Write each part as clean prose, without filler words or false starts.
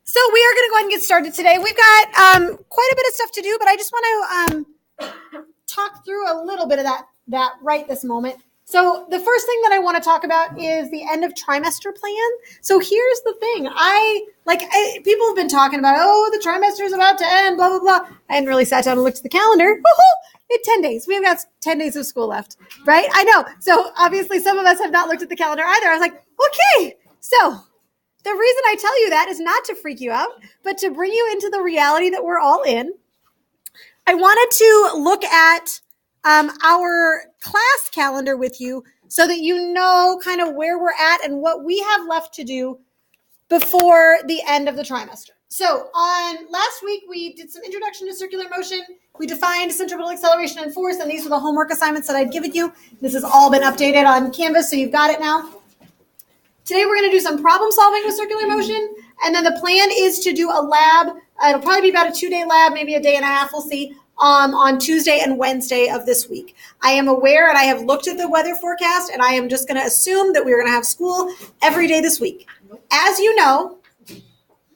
So we are going to go ahead and get started today. We've got quite a bit of stuff to do, but I just want to talk through a little bit of that right this moment. So the first thing that I want to talk about is the end of trimester plan. So here's the thing. People have been talking about, the trimester is about to end, blah, blah, blah. I hadn't really sat down and looked at the calendar. We had 10 days. We've got 10 days of school left, right? I know. So obviously some of us have not looked at the calendar either. I was like, okay. So the reason I tell you that is not to freak you out, but to bring you into the reality that we're all in. I wanted to look at our class calendar with you so that you know kind of where we're at and what we have left to do before the end of the trimester. So on last week, we did some introduction to circular motion. We defined centripetal acceleration and force, and these were the homework assignments that I'd given you. This has all been updated on Canvas, so you've got it now. Today, we're going to do some problem solving with circular motion, and then the plan is to do a lab. It'll probably be about a 2-day lab, maybe a day and a half, we'll see, on Tuesday and Wednesday of this week. I am aware, and I have looked at the weather forecast, and I am just going to assume that we're going to have school every day this week. As you know,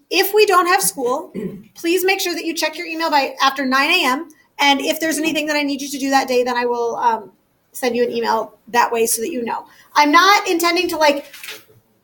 if we don't have school, please make sure that you check your email by after 9 a.m., and if there's anything that I need you to do that day, then I will send you an email that way so that you know. I'm not intending to,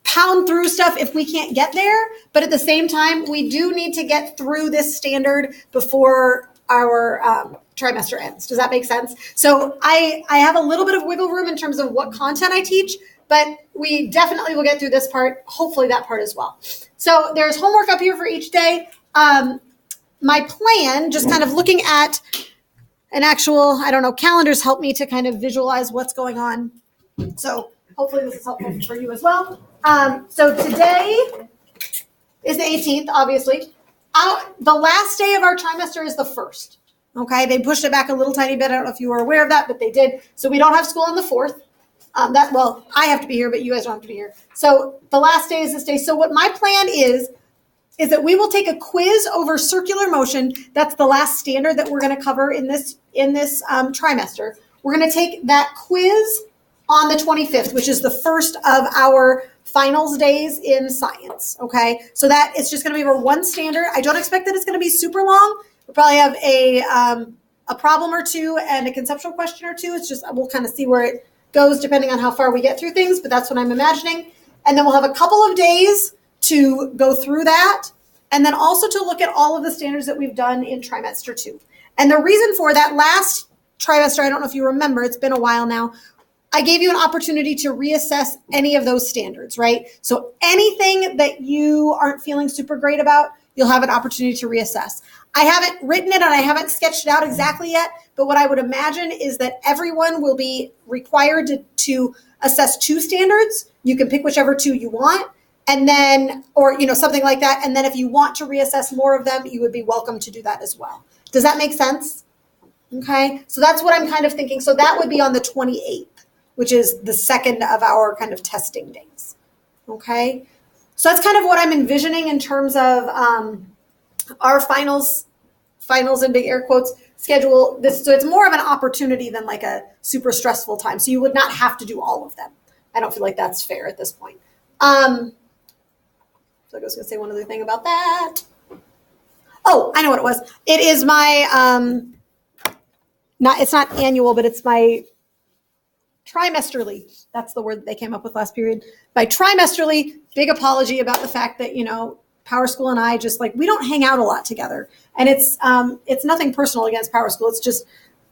pound through stuff if we can't get there, but at the same time, we do need to get through this standard before our trimester ends. Does that make sense? So I have a little bit of wiggle room in terms of what content I teach, but we definitely will get through this part, hopefully that part as well. So there's homework up here for each day. My plan, just kind of looking at an actual, calendars help me to kind of visualize what's going on. So hopefully this is helpful for you as well. So today is the 18th, obviously. The last day of our trimester is the 1st. Okay, they pushed it back a little tiny bit. I don't know if you were aware of that, but they did. So we don't have school on the 4th. I have to be here, but you guys don't have to be here. So the last day is this day. So what my plan is that we will take a quiz over circular motion. That's the last standard that we're going to cover in this trimester. We're going to take that quiz on the 25th, which is the first of our finals days in science, okay? So that it's just going to be over one standard. I don't expect that it's going to be super long. We'll probably have a problem or two and a conceptual question or two. It's just we'll kind of see where it goes depending on how far we get through things, but that's what I'm imagining. And then we'll have a couple of days to go through that, and then also to look at all of the standards that we've done in trimester 2. And the reason for that last trimester, I don't know if you remember, it's been a while now, I gave you an opportunity to reassess any of those standards, right? So anything that you aren't feeling super great about, you'll have an opportunity to reassess. I haven't written it and I haven't sketched it out exactly yet, but what I would imagine is that everyone will be required to assess 2 standards. You can pick whichever 2 you want, and then, or something like that. And then if you want to reassess more of them, you would be welcome to do that as well. Does that make sense? Okay, so that's what I'm kind of thinking. So that would be on the 28th. Which is the second of our kind of testing days, okay? So that's kind of what I'm envisioning in terms of our finals in big air quotes, schedule. So it's more of an opportunity than like a super stressful time. So you would not have to do all of them. I don't feel like that's fair at this point. I feel like I was gonna say one other thing about that. Oh, I know what it was. It is my, it's not annual, but it's my trimesterly, that's the word that they came up with last period. By trimesterly, big apology about the fact that, Power School and I just we don't hang out a lot together. And it's nothing personal against Power School. It's just,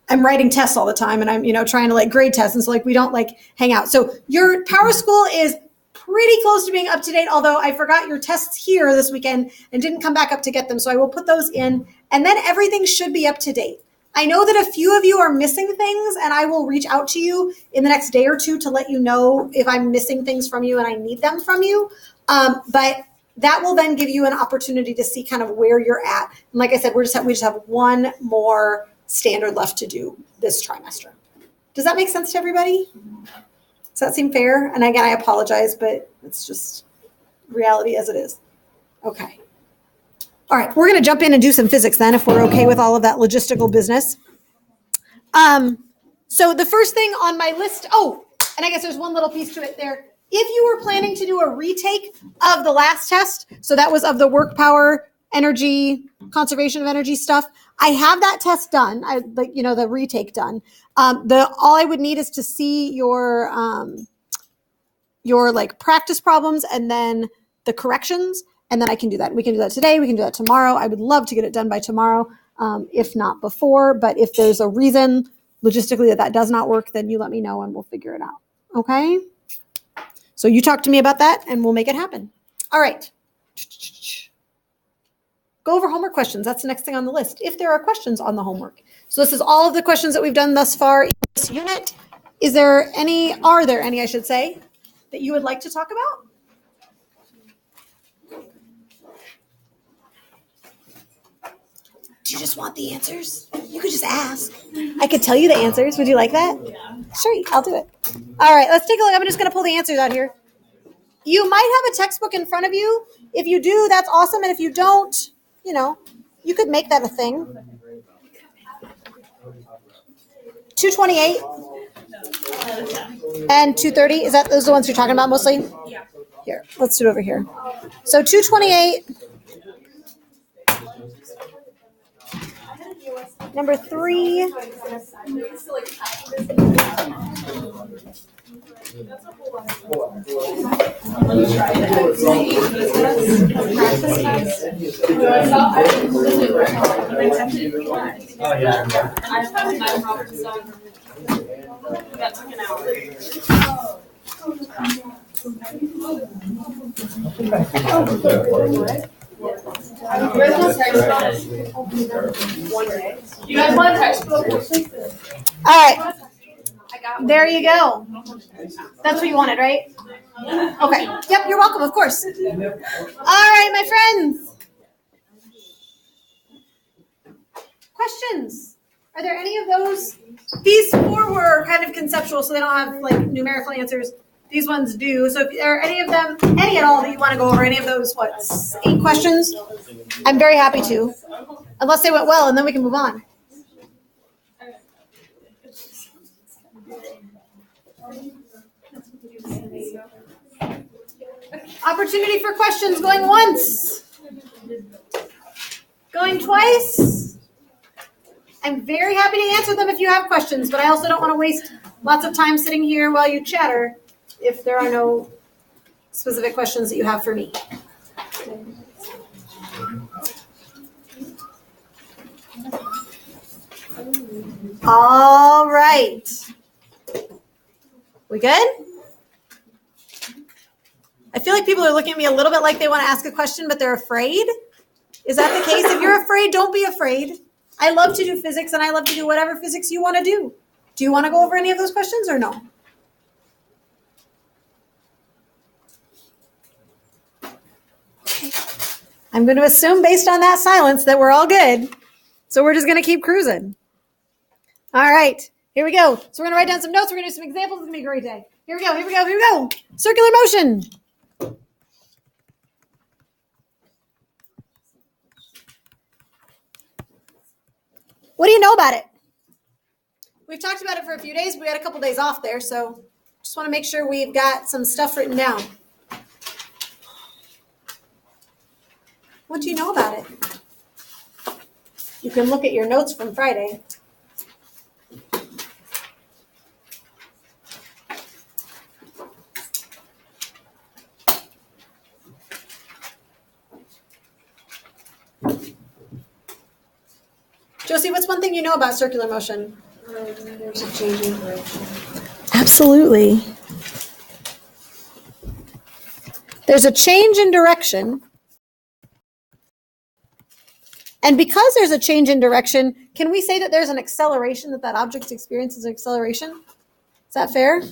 I'm writing tests all the time and I'm, trying to grade tests. And so we don't hang out. So your Power School is pretty close to being up to date, although I forgot your tests here this weekend and didn't come back up to get them. So I will put those in and then everything should be up to date. I know that a few of you are missing things and I will reach out to you in the next day or two to let you know if I'm missing things from you and I need them from you. But that will then give you an opportunity to see kind of where you're at. And like I said, we just have one more standard left to do this trimester. Does that make sense to everybody? Does that seem fair? And again, I apologize, but it's just reality as it is. Okay. All right, we're going to jump in and do some physics then, if we're okay with all of that logistical business. So the first thing on my list, and I guess there's one little piece to it there. If you were planning to do a retake of the last test, so that was of the work power, energy, conservation of energy stuff, I have that test done. The retake done. All I would need is to see your like practice problems and then the corrections, and then I can do that. We can do that today. We can do that tomorrow. I would love to get it done by tomorrow, if not before. But if there's a reason logistically that does not work, then you let me know and we'll figure it out. Okay? So you talk to me about that and we'll make it happen. All right. Go over homework questions. That's the next thing on the list, if there are questions on the homework. So this is all of the questions that we've done thus far in this unit. Are there any, I should say, that you would like to talk about? Do you just want the answers? You could just ask. I could tell you the answers. Would you like that? Yeah. Sure, I'll do it. All right, let's take a look. I'm just going to pull the answers out here. You might have a textbook in front of you. If you do, that's awesome. And if you don't, you could make that a thing. 228 and 230, those are the ones you're talking about mostly? Yeah. Here, let's do it over here. So 228, number 3. That took an hour. You guys want a textbook? All right. There you go. That's what you wanted, right? Okay. Yep, you're welcome, of course. All right, my friends. Questions? Are there any of those? These 4 were kind of conceptual, so they don't have like numerical answers. These ones do. So if there are any of them, any at all that you want to go over, any of those, 8 questions? I'm very happy to. Unless they went well, and then we can move on. Opportunity for questions going once. Going twice. I'm very happy to answer them if you have questions, but I also don't want to waste lots of time sitting here while you chatter if there are no specific questions that you have for me. All right. We good? I feel like people are looking at me a little bit like they want to ask a question, but they're afraid. Is that the case? If you're afraid, don't be afraid. I love to do physics, and I love to do whatever physics you want to do. Do you want to go over any of those questions or no? I'm going to assume based on that silence that we're all good. So we're just going to keep cruising. All right, here we go. So we're going to write down some notes. We're going to do some examples. It's going to be a great day. Here we go. Circular motion. What do you know about it? We've talked about it for a few days. We had a couple days off there, so just want to make sure we've got some stuff written down. What do you know about it? You can look at your notes from Friday. Josie, what's one thing you know about circular motion? There's a change in direction. Absolutely. There's a change in direction. And because there's a change in direction, can we say that there's an acceleration, that object experiences an acceleration? Is that fair?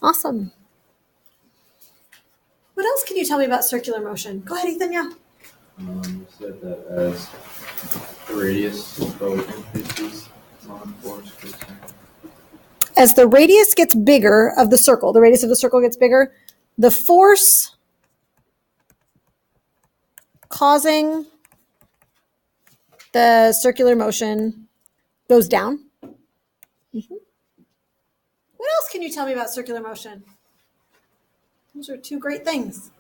Awesome. What else can you tell me about circular motion? Go ahead, Ethan, yeah. You said that as the radius increases, force goes down. As the radius gets bigger of the circle, the radius of the circle gets bigger, the force causing the circular motion goes down. Mm-hmm. What else can you tell me about circular motion? Those are two great things.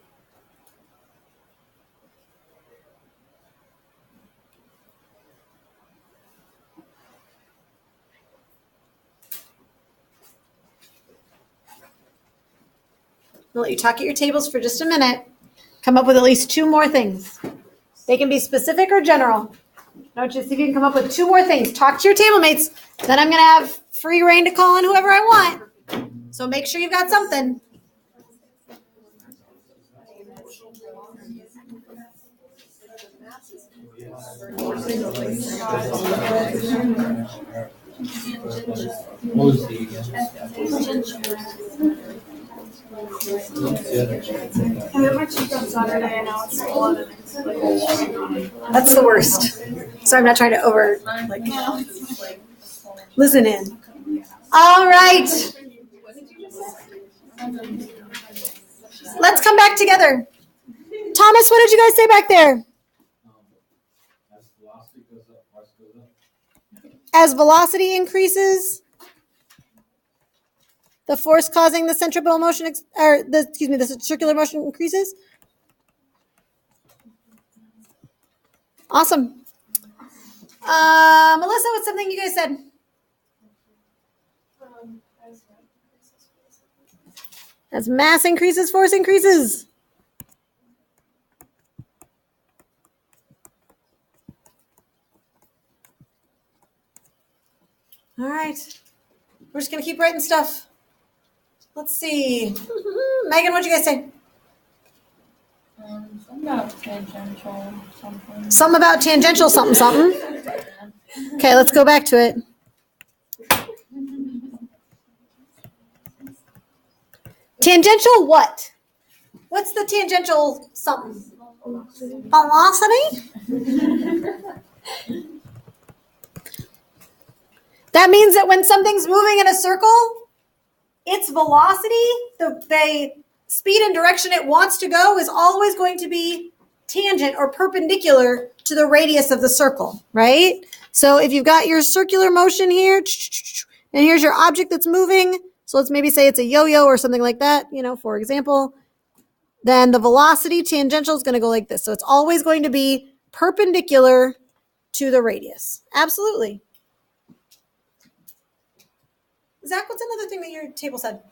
I'll let you talk at your tables for just a minute. Come up with at least two more things. They can be specific or general. Now just see if you can come up with two more things. Talk to your table mates. Then I'm going to have free reign to call on whoever I want. So make sure you've got something. What was the again? I met my chief on Saturday and now it's a lot of That's the worst. So I'm not trying to listen in. All right. Let's come back together. Thomas, what did you guys say back there? As velocity goes up, force goes up. As velocity increases, the force causing the centripetal motion, the circular motion increases. Awesome. Melissa, what's something you guys said? As mass increases, force increases. All right. We're just going to keep writing stuff. Let's see. Megan, what'd you guys say? Something about tangential something. Something about tangential something. Okay, let's go back to it. Tangential what? What's the tangential something? Velocity? That means that when something's moving in a circle, its velocity, the speed and direction it wants to go, is always going to be tangent or perpendicular to the radius of the circle, right? So if you've got your circular motion here, and here's your object that's moving, so let's maybe say it's a yo-yo or something like that, for example, then the velocity tangential is going to go like this. So it's always going to be perpendicular to the radius. Absolutely. Zach, what's another thing that your table said?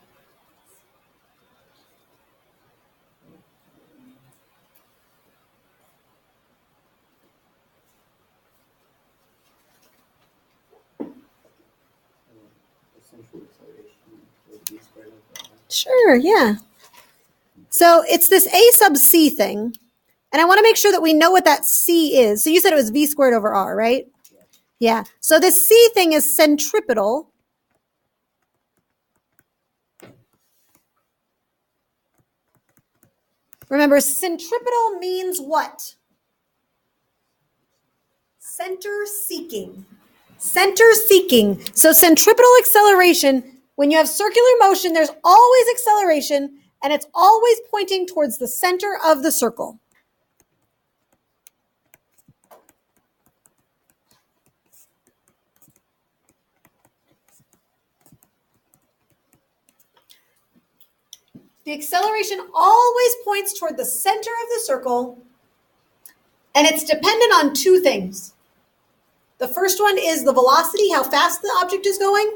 Sure, yeah. So it's this A sub C thing, and I want to make sure that we know what that C is. So you said it was V squared over R, right? Yeah. So this C thing is centripetal. Remember, centripetal means what? Center seeking. Center seeking. So centripetal acceleration, when you have circular motion, there's always acceleration, and it's always pointing towards the center of the circle. The acceleration always points toward the center of the circle, and it's dependent on two things. The first one is the velocity, how fast the object is going,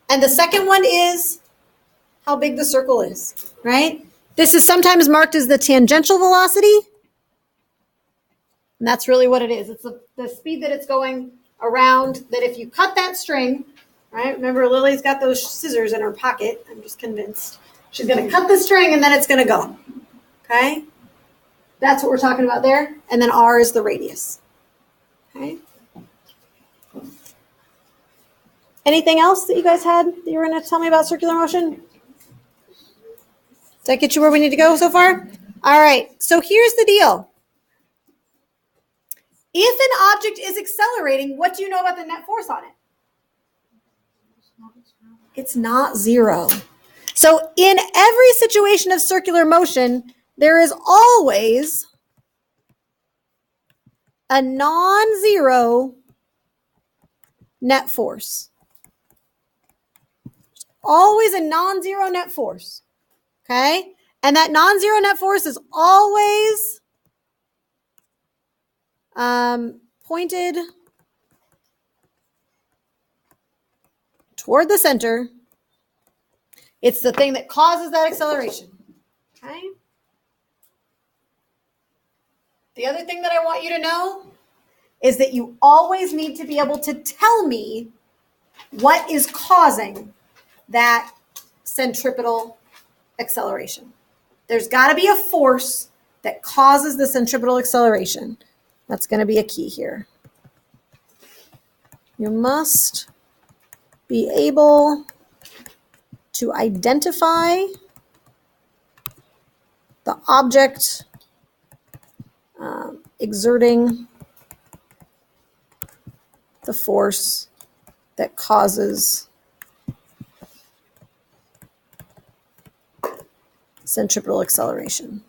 and the second one is how big the circle is, right? This is sometimes marked as the tangential velocity, and that's really what it is. It's the speed that it's going around, that if you cut that string, right? Remember, Lily's got those scissors in her pocket, I'm just convinced. She's going to cut the string, and then it's going to go, okay? That's what we're talking about there, and then R is the radius, okay? Anything else that you guys had that you were going to tell me about circular motion? Did that get you where we need to go so far? All right, so here's the deal. If an object is accelerating, what do you know about the net force on it? It's not zero. So in every situation of circular motion, there is always a non-zero net force. Always a non-zero net force. Okay? And that non-zero net force is always pointed toward the center. It's the thing that causes that acceleration. Okay? The other thing that I want you to know is that you always need to be able to tell me what is causing that centripetal acceleration. There's got to be a force that causes the centripetal acceleration. That's going to be a key here. You must be able to identify the object exerting the force that causes centripetal acceleration.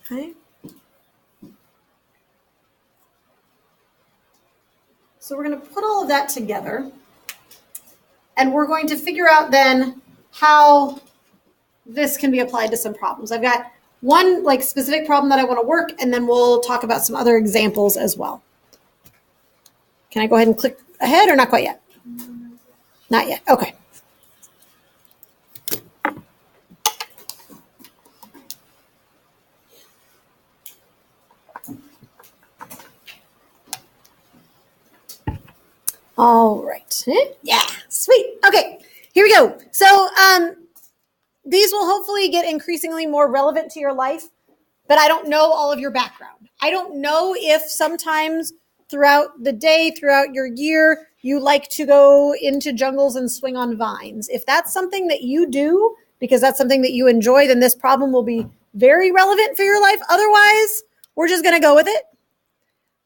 Okay. So we're going to put all of that together, and we're going to figure out then how this can be applied to some problems. I've got one like specific problem that I want to work, and then we'll talk about some other examples as well. Can I go ahead and click ahead or not quite yet? Not yet. Okay. All right. Yeah, sweet. Okay, here we go. So these will hopefully get increasingly more relevant to your life, but I don't know all of your background. I don't know if sometimes throughout the day, throughout your year, you like to go into jungles and swing on vines. If that's something that you do, because that's something that you enjoy, then this problem will be very relevant for your life. Otherwise, we're just going to go with it.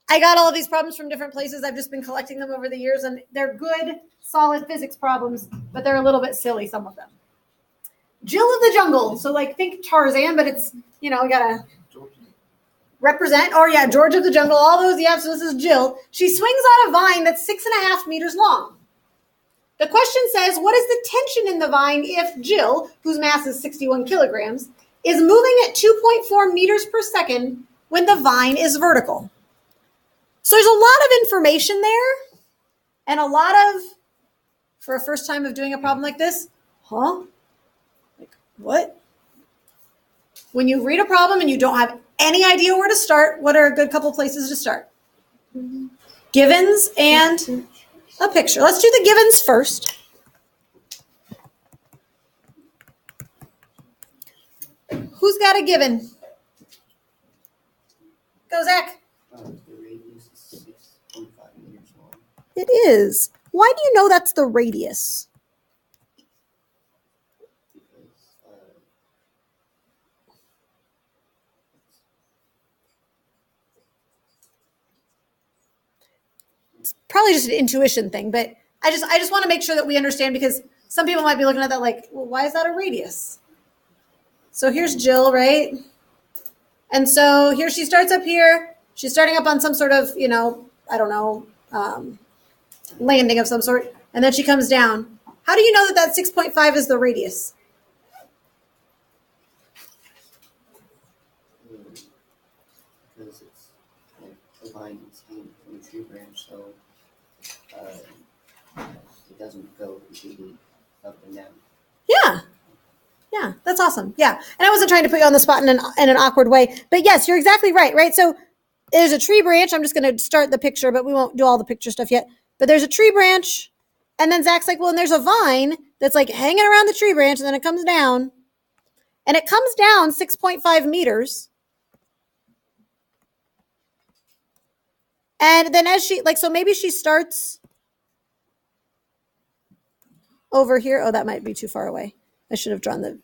I got all of these problems from different places. I've just been collecting them over the years, and they're good, solid physics problems, but they're a little bit silly, some of them. Jill of the jungle. So, like, think Tarzan, but it's, you know, you got to represent. Oh, yeah, George of the jungle, all those. Yeah, so this is Jill. She swings on a vine that's 6.5 meters long. The question says, what is the tension in the vine if Jill, whose mass is 61 kilograms, is moving at 2.4 meters per second when the vine is vertical? So there's a lot of information there, and a lot of, for a first time of doing a problem like this, like, what? When you read a problem and you don't have any idea where to start, what are a good couple places to start? Givens and a picture. Let's do the givens first. Who's got a given? Go, Zach. It is. Why do you know that's the radius? It's probably just an intuition thing, but I just want to make sure that we understand, because some people might be looking at that like, well, why is that a radius? So here's Jill, right? And so here she starts up here. She's starting up on some sort of, you know, I don't know, landing of some sort, and then she comes down. How do you know that 6.5 is the radius? Because it's like the vine is hanging from the tree branch, so it doesn't go completely up and down. Yeah, that's awesome. Yeah, and I wasn't trying to put you on the spot in an awkward way, but yes, you're exactly right? So there's a tree branch. I'm just going to start the picture, but we won't do all the picture stuff yet. But there's a tree branch, and then Zach's like, well, and there's a vine that's like hanging around the tree branch, and then it comes down, and it comes down 6.5 meters. And then as she, like, so maybe she starts over here. Oh, that might be too far away. I should have drawn the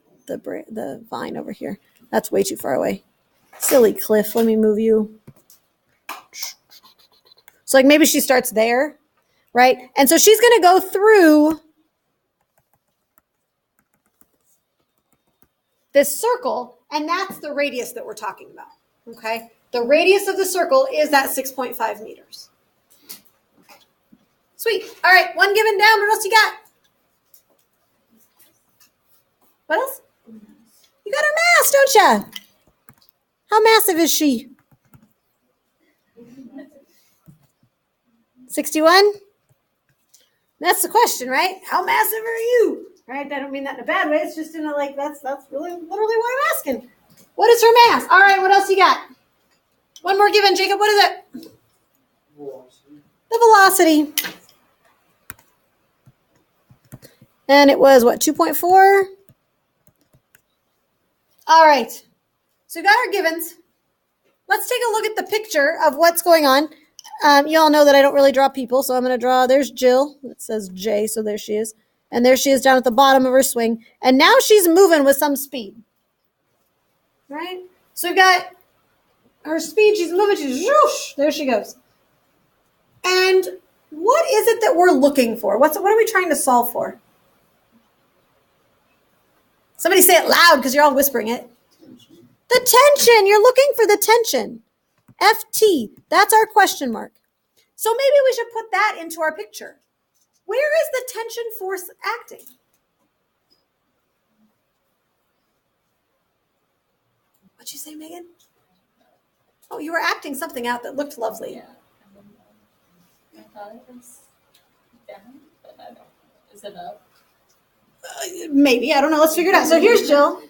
vine over here. That's way too far away. Silly Cliff, let me move you. So like maybe she starts there, right? And so she's going to go through this circle, and that's the radius that we're talking about, okay? The radius of the circle is that 6.5 meters. Sweet. All right, one given down. What else you got? What else? You got her mass, don't you? How massive is she? 61? That's the question, right? How massive are you? Right? I don't mean that in a bad way. It's just in a like, that's really literally what I'm asking. What is her mass? All right, what else you got? One more given, Jacob. What is it? The velocity. And it was what, 2.4? All right. So we got our givens. Let's take a look at the picture of what's going on. You all know that I don't really draw people, so I'm going to draw, there's Jill. It says J, so there she is. And there she is down at the bottom of her swing. And now she's moving with some speed. Right? So we've got her speed, she's moving, she's whoosh, there she goes. And what is it that we're looking for? What are we trying to solve for? Somebody say it loud because you're all whispering it. Tension. The tension. You're looking for the tension. FT. That's our question mark. So maybe we should put that into our picture. Where is the tension force acting? What'd you say, Megan? Oh, you were acting something out that looked lovely. Yeah. I thought it was down, but I don't. Is it up? Maybe. I don't know. Let's figure it out. So here's Jill.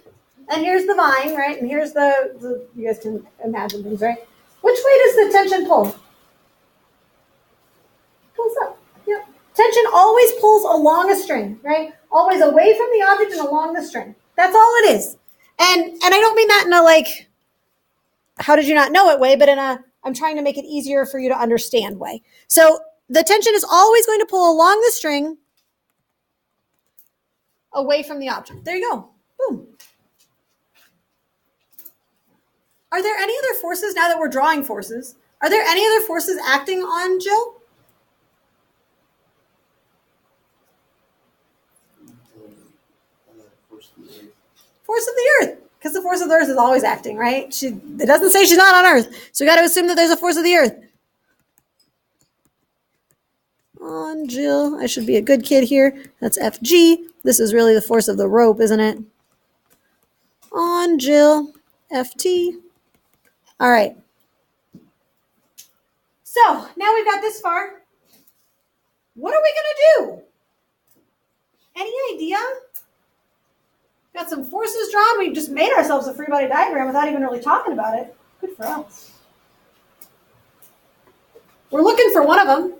And here's the vine, right? And here's the you guys can imagine things, right? Which way does the tension pull? Pulls up. Yep. Tension always pulls along a string, right? Always away from the object and along the string. That's all it is. And I don't mean that in a like, how did you not know it way, but in a, I'm trying to make it easier for you to understand way. So the tension is always going to pull along the string away from the object. There you go. Boom. Are there any other forces, now that we're drawing forces, are there any other forces acting on Jill? Force of the earth. Force of the earth. Because the force of the earth is always acting, right? It doesn't say she's not on earth. So we got to assume that there's a force of the earth. On Jill. I should be a good kid here. That's FG. This is really the force of the rope, isn't it? On Jill. FT. All right. So now we've got this far. What are we going to do? Any idea? Got some forces drawn. We just made ourselves a free body diagram without even really talking about it. Good for us. We're looking for one of them.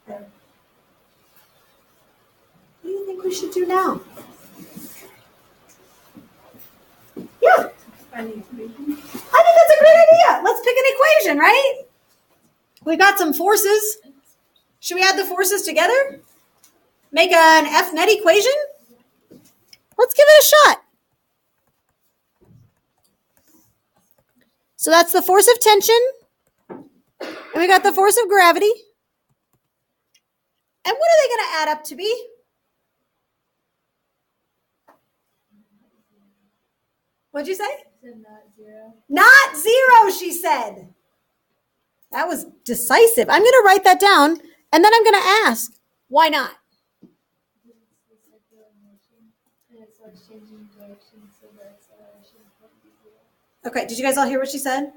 What do you think we should do now? Yeah. I think that's a great idea. Let's pick an equation, right? We've got some forces. Should we add the forces together? Make an F net equation? Let's give it a shot. So that's the force of tension. And we got the force of gravity. And what are they going to add up to be? What'd you say? Not zero. Not zero, she said. That was decisive. I'm going to write that down, and then I'm going to ask, why not? Okay, did you guys all hear what she said?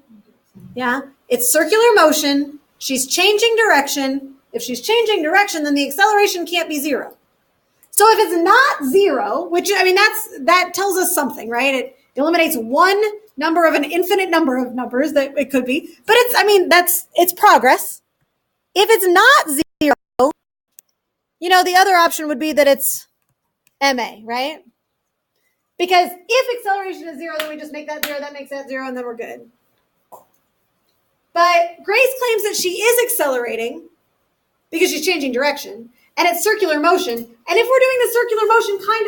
Yeah? It's circular motion. She's changing direction. If she's changing direction, then the acceleration can't be zero. So if it's not zero, which, I mean, that tells us something, right? It eliminates one number of an infinite number of numbers that it could be. But it's progress. If it's not zero, the other option would be that it's MA, right? Because if acceleration is zero, then we just make that zero, that makes that zero, and then we're good. But Grace claims that she is accelerating because she's changing direction, and it's circular motion. And if we're doing the circular motion kind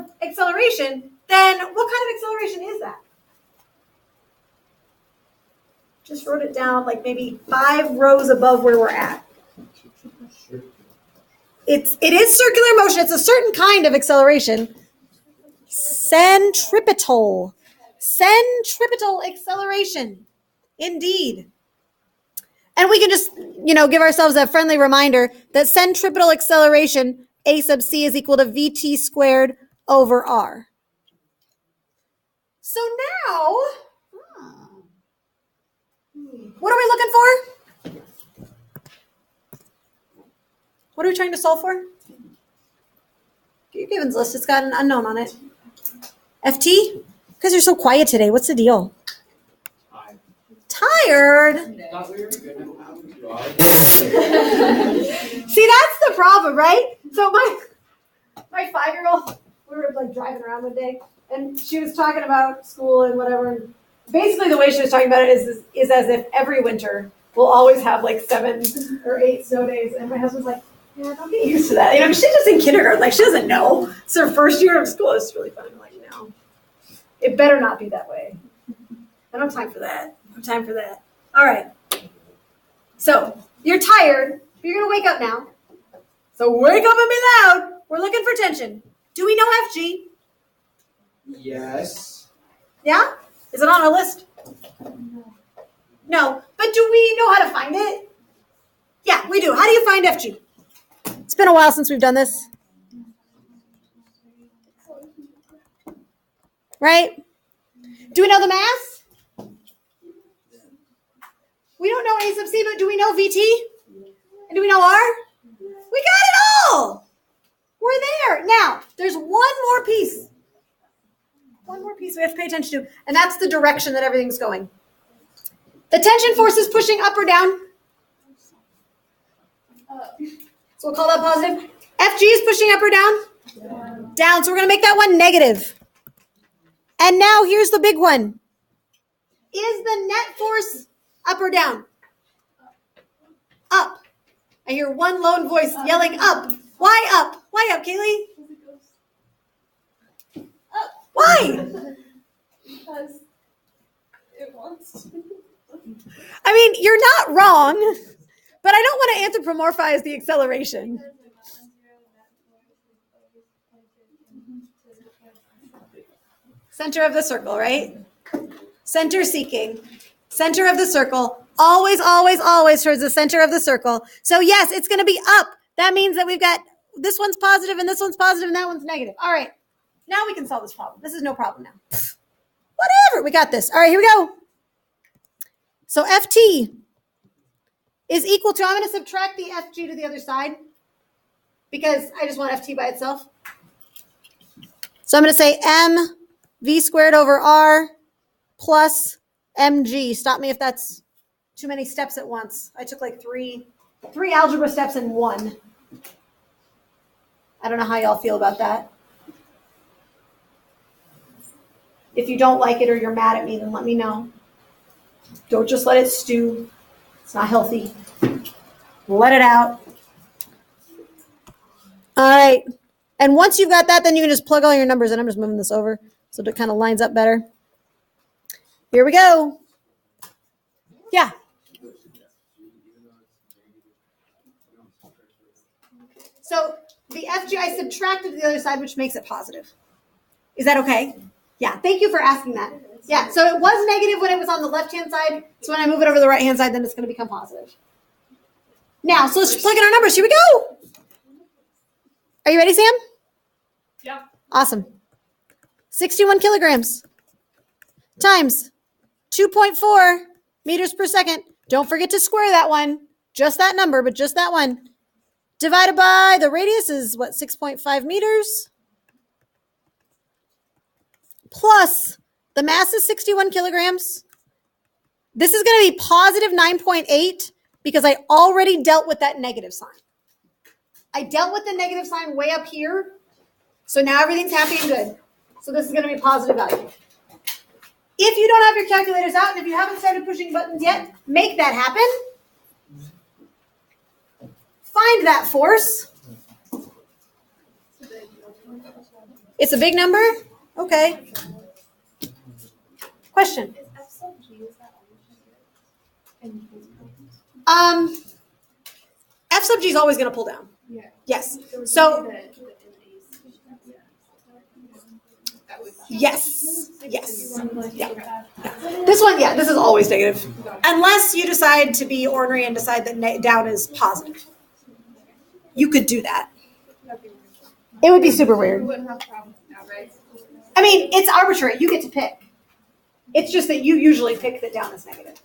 of acceleration, then what kind of acceleration is that? Just wrote it down like maybe 5 rows above where we're at. It is circular motion. It's a certain kind of acceleration. Centripetal. Centripetal acceleration. Indeed. And we can just, give ourselves a friendly reminder that centripetal acceleration, A sub c, is equal to vt squared over r. So now, what are we looking for? What are we trying to solve for? Your Gibbons list, it's got an unknown on it. FT? You guys are so quiet today. What's the deal? Tired? See, that's the problem, right? So my 5-year-old, we were like driving around one day, and she was talking about school and whatever. And basically, the way she was talking about it is as if every winter we'll always have like 7 or 8 snow days. And my husband's like, "Yeah, don't get used to that." She's just in kindergarten, like she doesn't know. It's her first year of school. It's really fun. I'm like, no, it better not be that way. I don't have time for that. All right. So you're tired. You're gonna wake up now. So wake up and be loud. We're looking for tension. Do we know FG? Yes. Yeah? Is it on our list? No. But do we know how to find it? Yeah, we do. How do you find FG? It's been a while since we've done this. Right? Do we know the mass? We don't know A sub c, but do we know VT? And do we know R? We got it all! We're there. Now, there's one more piece. One more piece we have to pay attention to, and that's the direction that everything's going. The tension force is pushing up or down. So we'll call that positive. FG is pushing up or down? Down. So we're going to make that one negative. And now here's the big one. Is the net force up or down? Up. I hear one lone voice yelling up. Why up? Why up, Kaylee? Why? Because it wants to. I mean, you're not wrong, but I don't want to anthropomorphize the acceleration. Center of the circle, right? Center seeking. Center of the circle. Always, always, always towards the center of the circle. So yes, it's going to be up. That means that we've got this one's positive and this one's positive and that one's negative. All right. Now we can solve this problem. This is no problem now. Whatever. We got this. All right, here we go. So FT is equal to, I'm going to subtract the FG to the other side because I just want FT by itself. So I'm going to say MV squared over R plus MG. Stop me if that's too many steps at once. I took like three algebra steps in one. I don't know how y'all feel about that. If you don't like it or you're mad at me, then let me know. Don't just let it stew. It's not healthy. Let it out. All right. And once you've got that, then you can just plug all your numbers in. I'm just moving this over so it kind of lines up better. Here we go. Yeah. So the FG I subtracted to the other side, which makes it positive. Is that okay? Yeah, thank you for asking that. Yeah, so it was negative when it was on the left-hand side. So when I move it over to the right-hand side, then it's going to become positive. Now, so let's just plug in our numbers. Here we go. Are you ready, Sam? Yeah. Awesome. 61 kilograms times 2.4 meters per second. Don't forget to square that one. Just that number, but just that one. Divided by the radius is, what, 6.5 meters? Plus the mass is 61 kilograms. This is going to be positive 9.8 because I already dealt with that negative sign. I dealt with the negative sign way up here. So now everything's happy and good. So this is going to be positive value. If you don't have your calculators out and if you haven't started pushing buttons yet, make that happen. Find that force. It's a big number? Okay. Question. F sub G is always going to pull down. Yeah. Yes. So Yes. Yes. Yeah. This one, yeah, this is always negative. Unless you decide to be ornery and decide that down is positive. You could do that. It would be super weird. I mean, it's arbitrary. You get to pick. It's just that you usually pick that down is negative.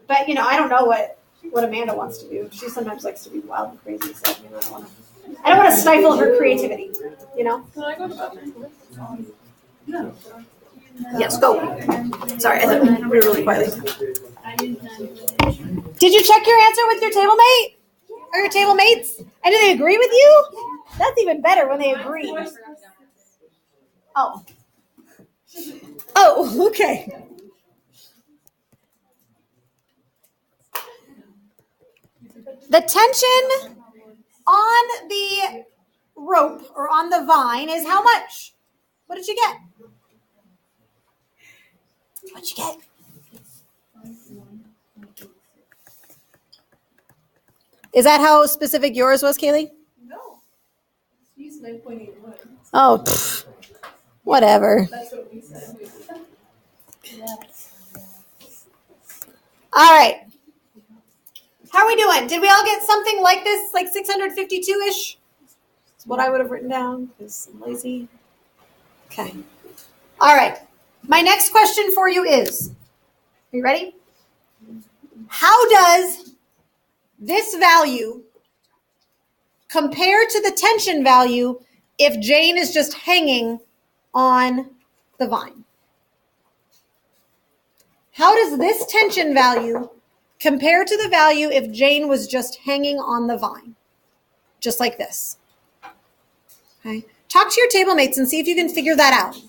But, I don't know what Amanda wants to do. She sometimes likes to be wild and crazy. So, I don't want to stifle her creativity, Can I go to the bathroom? Yes, go. Sorry, I thought we were really quietly. Did you check your answer with your table mate? Or your table mates? And do they agree with you? That's even better when they agree. Oh. Oh, okay. The tension on the rope or on the vine is how much? What did you get? What'd you get? Is that how specific yours was, Kaylee? No. He's 9.81. Oh, whatever. That's what we said. All right. How are we doing? Did we all get something like this, like 652-ish? That's what I would have written down because I'm lazy. Okay. All right. My next question for you is, are you ready? How does this value compare to the tension value if Jane is just hanging on the vine? How does this tension value compare to the value if Jane was just hanging on the vine? Just like this. Okay. Talk to your table mates and see if you can figure that out.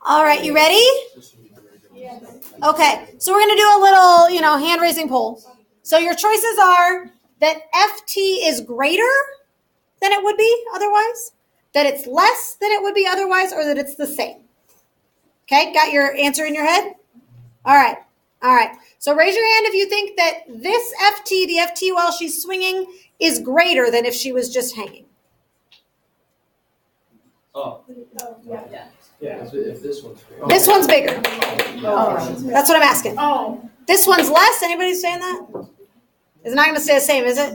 All right, you ready? Okay, so we're going to do a little, hand-raising poll. So your choices are that FT is greater than it would be otherwise, that it's less than it would be otherwise, or that it's the same. Okay, got your answer in your head? All right. So raise your hand if you think that this FT, the FT while she's swinging, is greater than if she was just hanging. Oh. Yeah, if this one's bigger. This one's bigger. That's what I'm asking. Oh. This one's less. Anybody saying that? It's not going to stay the same, is it?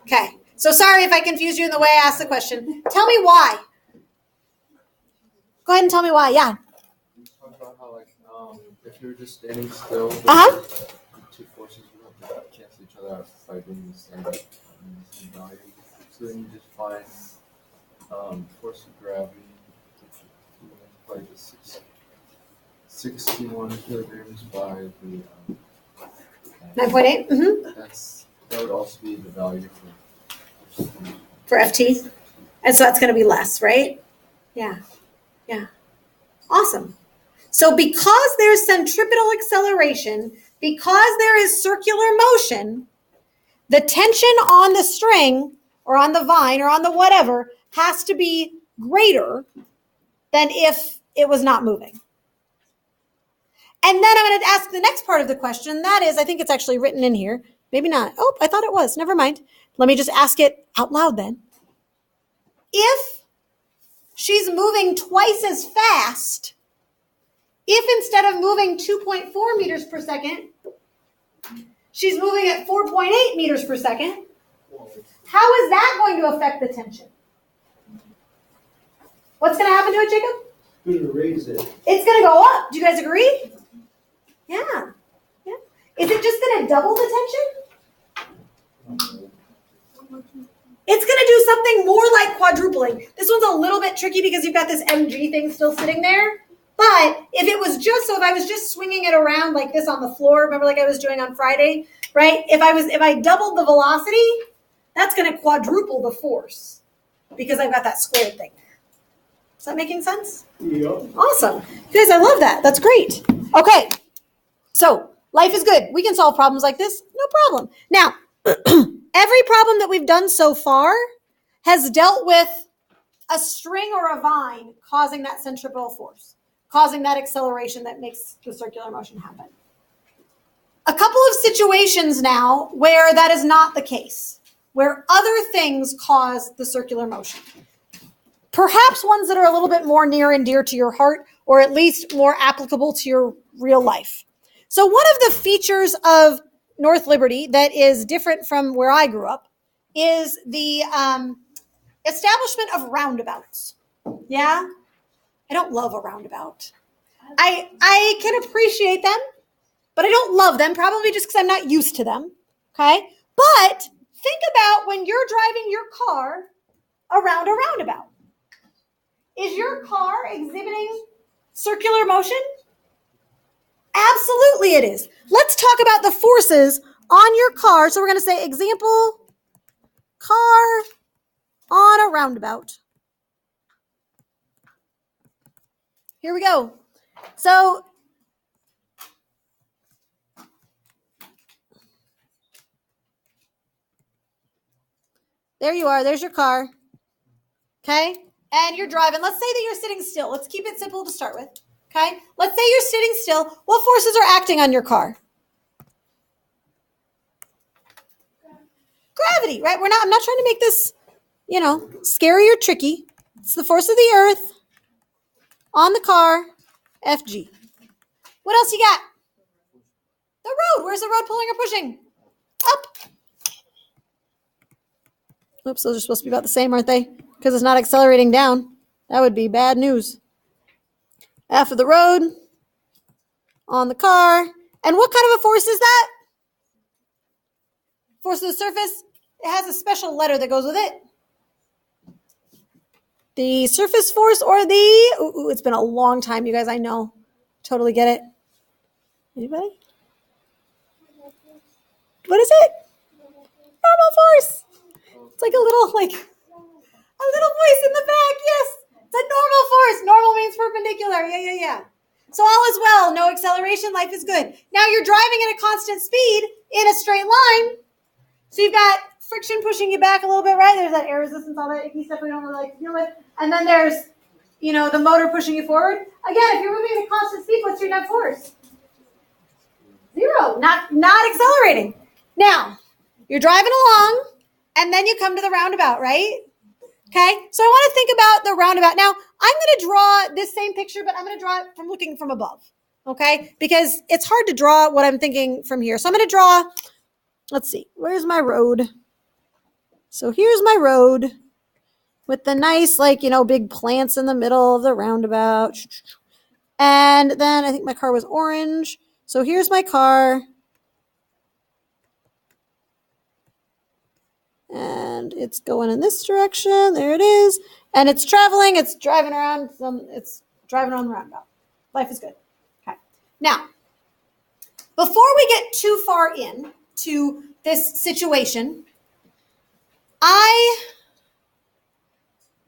Okay. So sorry if I confused you in the way I asked the question. Tell me why. Go ahead and tell me why. Yeah. Talk about how, if you're just standing still, two forces will have to cancel each other out by doing the same value. So then you just find force of gravity, which is like 61 kilograms by the 9.8. Mm-hmm. That would also be the value For FT. And so that's going to be less, right? Yeah. Awesome. So because there's centripetal acceleration, because there is circular motion, the tension on the string or on the vine or on the whatever has to be greater than if it was not moving. And then I'm going to ask the next part of the question. That is, I think it's actually written in here. Maybe not. Oh, I thought it was. Never mind. Let me just ask it out loud then. If she's moving twice as fast, if instead of moving 2.4 meters per second, she's moving at 4.8 meters per second, how is that going to affect the tension? What's going to happen to it, Jacob? It's going to raise it. It's going to go up. Do you guys agree? Yeah. Is it just going to double the tension? It's going to do something more like quadrupling. This one's a little bit tricky because you've got this mg thing still sitting there. But if it was just, so if I was just swinging it around like this on the floor, remember like I was doing on Friday, right? If I doubled the velocity, that's going to quadruple the force because I've got that squared thing there. Is that making sense? Yeah. Awesome. Guys, I love that. That's great. Okay. So life is good. We can solve problems like this. No problem. Now, every problem that we've done so far has dealt with a string or a vine causing that centripetal force, causing that acceleration that makes the circular motion happen. A couple of situations now where that is not the case, where other things cause the circular motion. Perhaps ones that are a little bit more near and dear to your heart, or at least more applicable to your real life. So one of the features of North Liberty that is different from where I grew up is the establishment of roundabouts. Yeah? I don't love a roundabout. I can appreciate them, but I don't love them, probably just because I'm not used to them. Okay? But think about when you're driving your car around a roundabout. Is your car exhibiting circular motion? Absolutely it is. Let's talk about the forces on your car. So we're going to say example, car on a roundabout. Here we go. So there you are. There's your car. Okay? And you're driving. Let's say that you're sitting still. Let's keep it simple to start with. Okay? Let's say you're sitting still. What forces are acting on your car? Gravity, right? I'm not trying to make this, scary or tricky. It's the force of the earth on the car, FG. What else you got? The road. Where's the road pulling or pushing? Up. Oops, those are supposed to be about the same, aren't they? Because it's not accelerating down. That would be bad news. F of the road on the car. And what kind of a force is that? Force of the surface. It has a special letter that goes with it. The surface force or the... it's been a long time, you guys. I know. Totally get it. Anybody? What is it? Normal force. It's like a little voice in the back. Yes. It's a normal force. Normal means perpendicular. Yeah. So all is well. No acceleration. Life is good. Now you're driving at a constant speed in a straight line. So you've got friction pushing you back a little bit, right? There's that air resistance, all that icky stuff we don't really like to deal with. And then there's, the motor pushing you forward. Again, if you're moving at a constant speed, what's your net force? 0. Not accelerating. Now, you're driving along, and then you come to the roundabout, right? Okay? So I want to think about the roundabout. Now, I'm going to draw this same picture, but I'm going to draw it from looking from above, okay? Because it's hard to draw what I'm thinking from here. So I'm going to draw, let's see, where's my road? So here's my road with the nice, big plants in the middle of the roundabout. And then I think my car was orange. So here's my car. And it's going in this direction. There it is. And it's traveling. It's driving around. It's driving around the roundabout. Life is good. Okay. Now, before we get too far in to this situation, I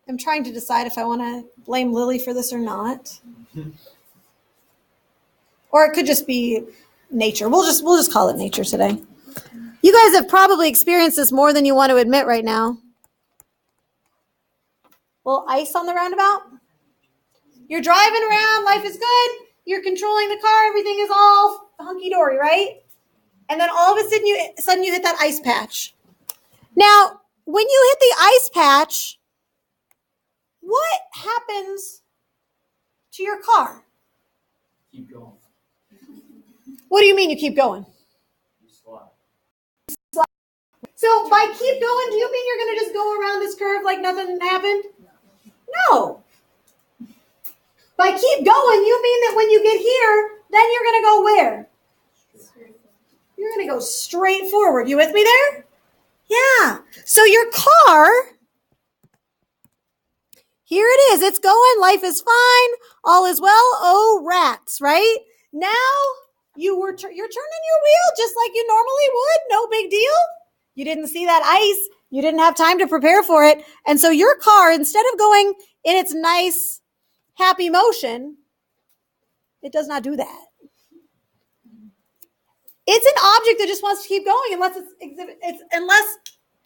am trying to decide if I want to blame Lily for this or not. Or it could just be nature. We'll just call it nature today. You guys have probably experienced this more than you want to admit right now. Little ice on the roundabout. You're driving around, life is good. You're controlling the car, everything is all hunky-dory, right? And then all of a sudden you hit that ice patch. Now, when you hit the ice patch, what happens to your car? Keep going. What do you mean you keep going? You slide. So by keep going, do you mean you're going to just go around this curve like nothing happened? No. By keep going, you mean that when you get here, then you're going to go where? You're going to go straight forward. You with me there? Yeah. So your car, here it is. It's going. Life is fine. All is well. Oh, rats, right? Now you're turning your wheel just like you normally would. No big deal. You didn't see that ice. You didn't have time to prepare for it. And so your car, instead of going in its nice happy motion, it does not do that. It's an object that just wants to keep going unless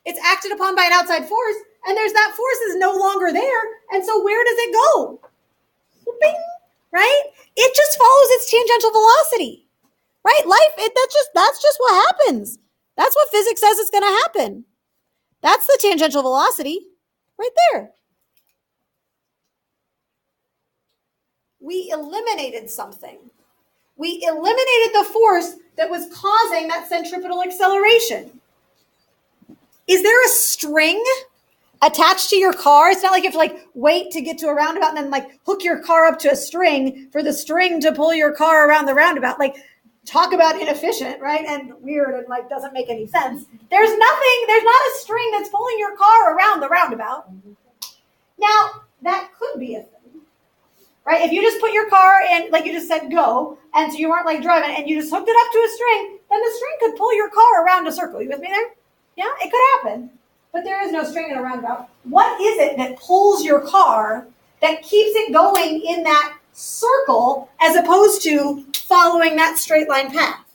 it's acted upon by an outside force, and that force is no longer there. And so where does it go? Bing, right? It just follows its tangential velocity, right? That's just what happens. That's what physics says it's going to happen. That's the tangential velocity right there. We eliminated something. We eliminated the force that was causing that centripetal acceleration. Is there a string attached to your car? It's not like you have to wait to get to a roundabout and then hook your car up to a string for the string to pull your car around the roundabout. Talk about inefficient, right? And weird and doesn't make any sense. There's not a string that's pulling your car around the roundabout. Now, that could be a thing. Right? If you just put your car in, like you just said, go, and so you weren't driving, and you just hooked it up to a string, then the string could pull your car around a circle. You with me there? Yeah, it could happen. But there is no string in a roundabout. What is it that pulls your car that keeps it going in that circle as opposed to following that straight line path?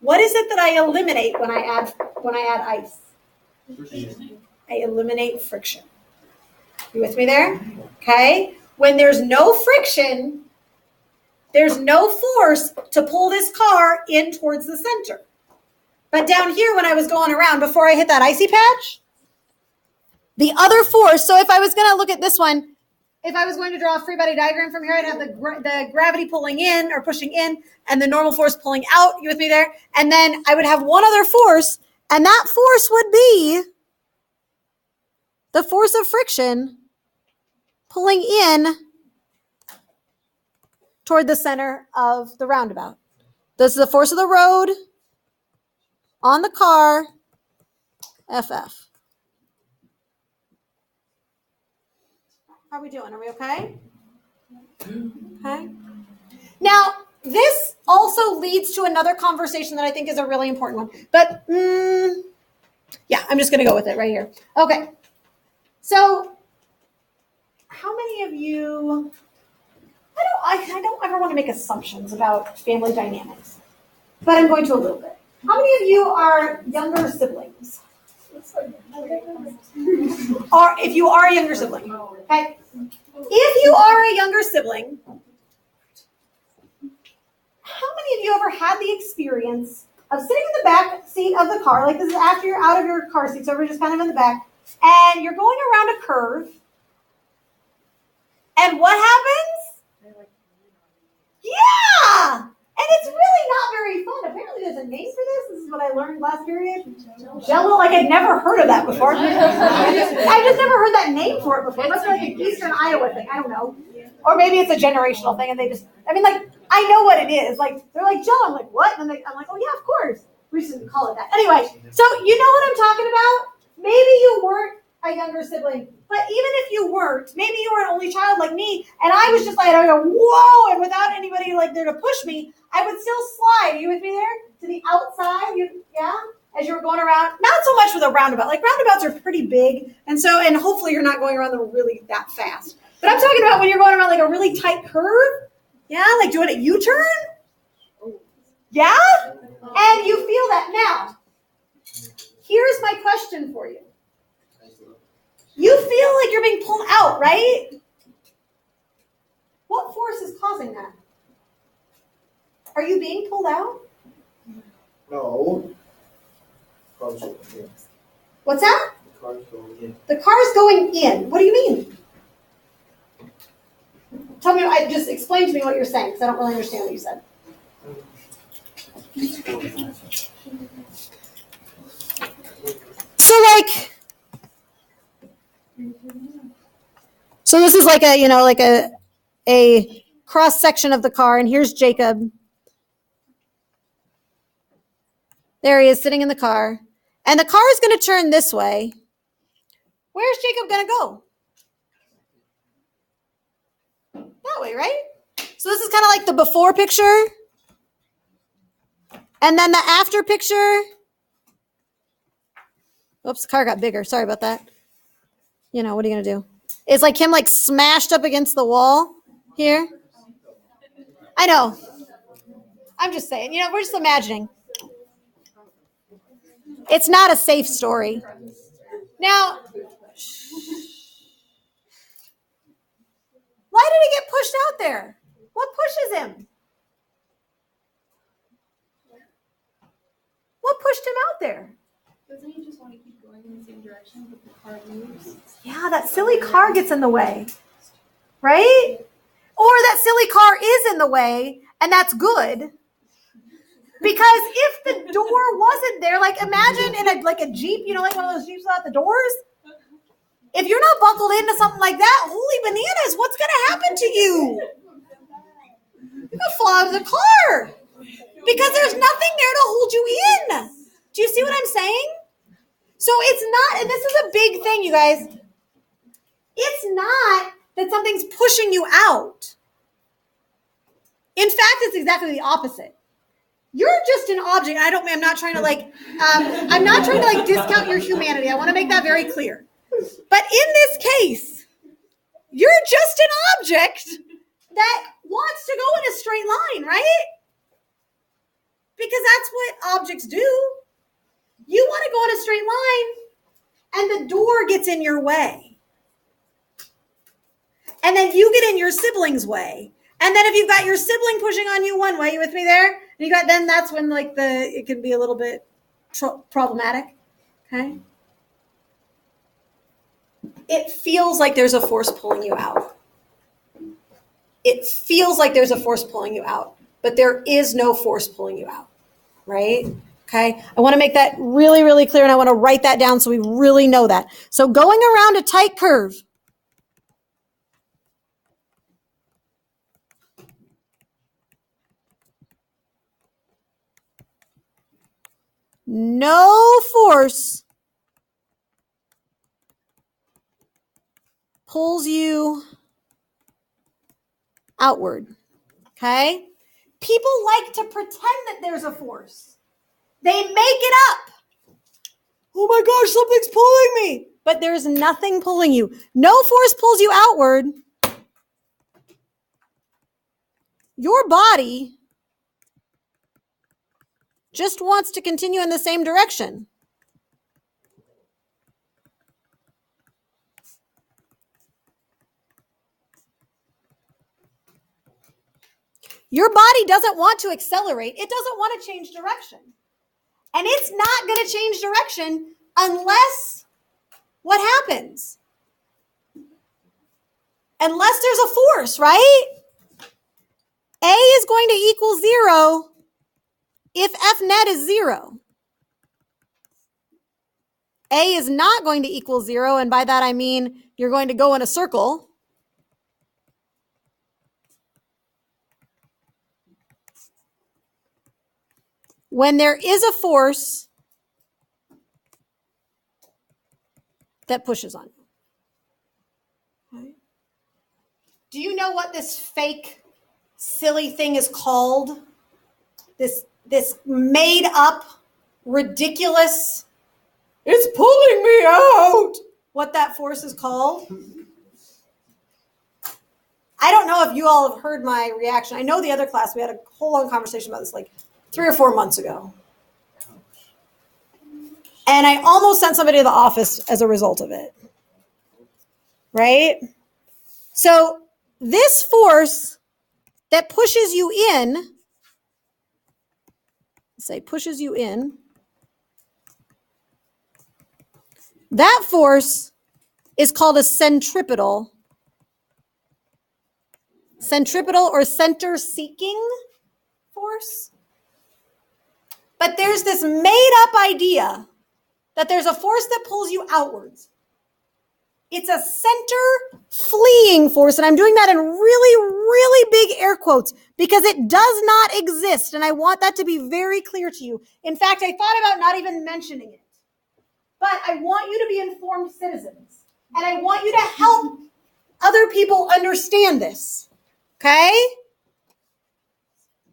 What is it that I eliminate when I add ice? I eliminate friction. You with me there? Okay. When there's no friction, there's no force to pull this car in towards the center. But down here, when I was going around, before I hit that icy patch, the other force, so if I was going to look at this one, if I was going to draw a free body diagram from here, I'd have the gravity pulling in or pushing in and the normal force pulling out. You with me there? And then I would have one other force, and that force would be the force of friction pulling in toward the center of the roundabout. This is the force of the road on the car, FF. How are we doing? Are we okay? Okay. Now, this also leads to another conversation that I think is a really important one. But, yeah, I'm just going to go with it right here. Okay. So, how many of you, I don't ever want to make assumptions about family dynamics, but I'm going to a little bit. How many of you are younger siblings? Or if you are a younger sibling, okay? If you are a younger sibling, how many of you ever had the experience of sitting in the back seat of the car, like this is after you're out of your car seat, so we're just kind of in the back, and you're going around a curve, and what happens? Yeah! And it's really not very fun. Apparently there's a name for this. This is what I learned last period. Jello, I'd never heard of that before. I just never heard that name for it before. It must be like an Eastern Iowa thing. I don't know. Or maybe it's a generational thing and they just, I know what it is. They're like, Jello. I'm like, what? And then I'm like, oh yeah, of course. We just didn't call it that. Anyway, so you know what I'm talking about? Maybe you weren't a younger sibling, but even if you weren't, maybe you were an only child like me, and I was just I go, whoa, and without anybody there to push me, I would still slide. Are you with me there? To the outside, as you were going around. Not so much with a roundabout. Roundabouts are pretty big, and hopefully you're not going around them really that fast. But I'm talking about when you're going around a really tight curve, doing a U-turn. Yeah? And you feel that. Now, here's my question for you. You feel like you're being pulled out, right? What force is causing that? Are you being pulled out? No. What's that? The car's going in. The car is going in. What do you mean? Tell me, just explain to me what you're saying, because I don't really understand what you said. So this is a cross section of the car, and here's Jacob. There he is sitting in the car, and the car is going to turn this way. Where's Jacob going to go? That way, right? So this is kind of like the before picture, and then the after picture. Oops, the car got bigger. Sorry about that. What are you going to do? It's like him like smashed up against the wall here. I know. I'm just saying, we're just imagining. It's not a safe story. Now, why did he get pushed out there? What pushes him? What pushed him out there? Doesn't he just want to keep going in the same direction, but the car moves? Yeah, that silly car gets in the way, right? Or that silly car is in the way, and that's good. Because if the door wasn't there, like imagine in a Jeep, like one of those Jeeps without the doors. If you're not buckled into something like that, holy bananas, what's going to happen to you? You're going to fall out of the car because there's nothing there to hold you in. Do you see what I'm saying? So it's not, and this is a big thing, you guys. It's not that something's pushing you out. In fact, it's exactly the opposite. You're just an object. I'm not trying to discount your humanity. I want to make that very clear. But in this case, you're just an object that wants to go in a straight line, right? Because that's what objects do. You want to go in a straight line, and the door gets in your way. And then you get in your sibling's way. And then if you've got your sibling pushing on you one way, you with me there? Then that's when it can be a little bit problematic. Okay? It feels like there's a force pulling you out. It feels like there's a force pulling you out, but there is no force pulling you out, right? Okay? I want to make that really, really clear, and I want to write that down so we really know that. So going around a tight curve, no force pulls you outward, okay? People like to pretend that there's a force. They make it up. Oh my gosh, something's pulling me. But there's nothing pulling you. No force pulls you outward. Your body just wants to continue in the same direction. Your body doesn't want to accelerate. It doesn't want to change direction. And it's not going to change direction unless what happens? Unless there's a force, right? A is going to equal 0 if F net is 0. A is not going to equal 0, and by that I mean you're going to go in a circle. When there is a force that pushes on you. Okay. Do you know what this fake, silly thing is called? This made up, ridiculous, it's pulling me out, what that force is called? I don't know if you all have heard my reaction. I know the other class, we had a whole long conversation about this 3 or 4 months ago. And I almost sent somebody to the office as a result of it. Right? So this force that pushes you in, pushes you in, that force is called a centripetal. Centripetal or center-seeking force. But there's this made-up idea that there's a force that pulls you outwards. It's a center-fleeing force, and I'm doing that in really, really big air quotes because it does not exist, and I want that to be very clear to you. In fact, I thought about not even mentioning it. But I want you to be informed citizens, and I want you to help other people understand this, okay?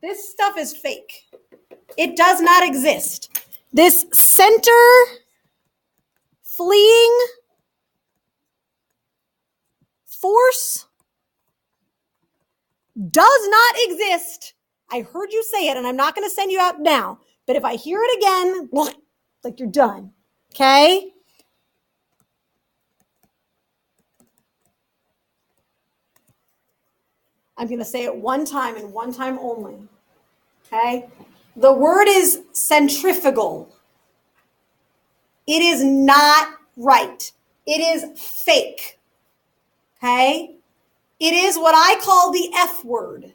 This stuff is fake. It does not exist. This center fleeing force does not exist. I heard you say it, and I'm not going to send you out now. But if I hear it again, like you're done. Okay? I'm going to say it one time and one time only. Okay? The word is centrifugal. It is not right. It is fake. Okay? It is what I call the F word.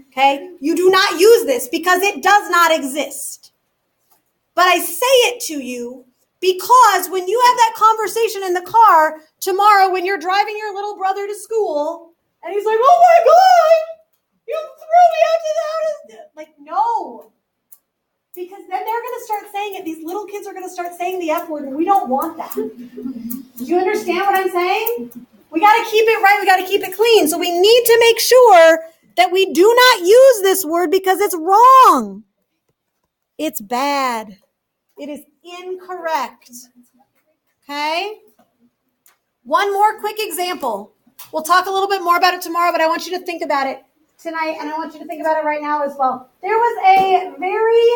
Okay? You do not use this because it does not exist. But I say it to you because when you have that conversation in the car tomorrow when you're driving your little brother to school and he's like, oh my God, you threw me out to the house. Like, no. Because then they're going to start saying it. These little kids are going to start saying the F word, and we don't want that. Do you understand what I'm saying? We got to keep it right. We got to keep it clean. So we need to make sure that we do not use this word because it's wrong. It's bad. It is incorrect. Okay? One more quick example. We'll talk a little bit more about it tomorrow, but I want you to think about it tonight, and I want you to think about it right now as well. There was a very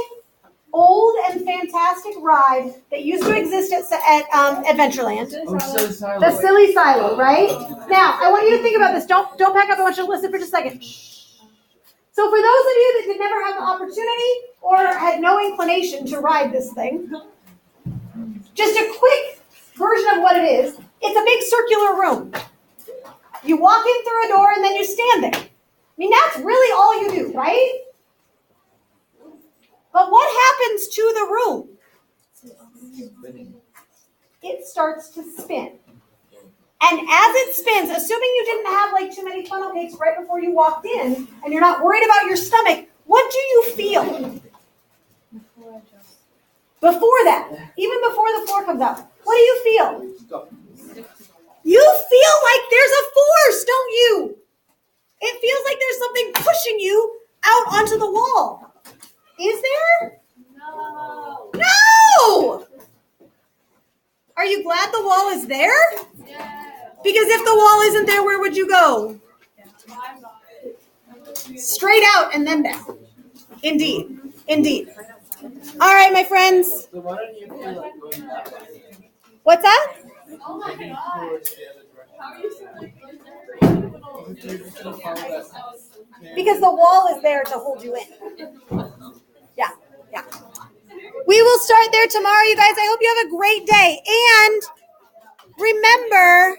old and fantastic ride that used to exist at Adventureland. Oh, Silly Silo. The Silly Silo, right? Now, I want you to think about this. Don't pack up. I want you to listen for just a second. So for those of you that did never have the opportunity or had no inclination to ride this thing, just a quick version of what it is. It's a big circular room. You walk in through a door and then you stand there. I mean, that's really all you do, right? But what happens to the room? It starts to spin. And as it spins, assuming you didn't have like too many funnel cakes right before you walked in, and you're not worried about your stomach, what do you feel? Before that, even before the floor comes out, what do you feel? You feel like there's a force, don't you? It feels like there's something pushing you out onto the wall. Is there? No. No! Are you glad the wall is there? Yeah. Because if the wall isn't there, where would you go? Straight out and then down. Indeed. Indeed. All right, my friends. So why don't you feel like going that way? What's that? Oh my Maybe God. towards the other How are you so like Because the wall is there to hold you in. Yeah, yeah. We will start there tomorrow, you guys. I hope you have a great day. And remember,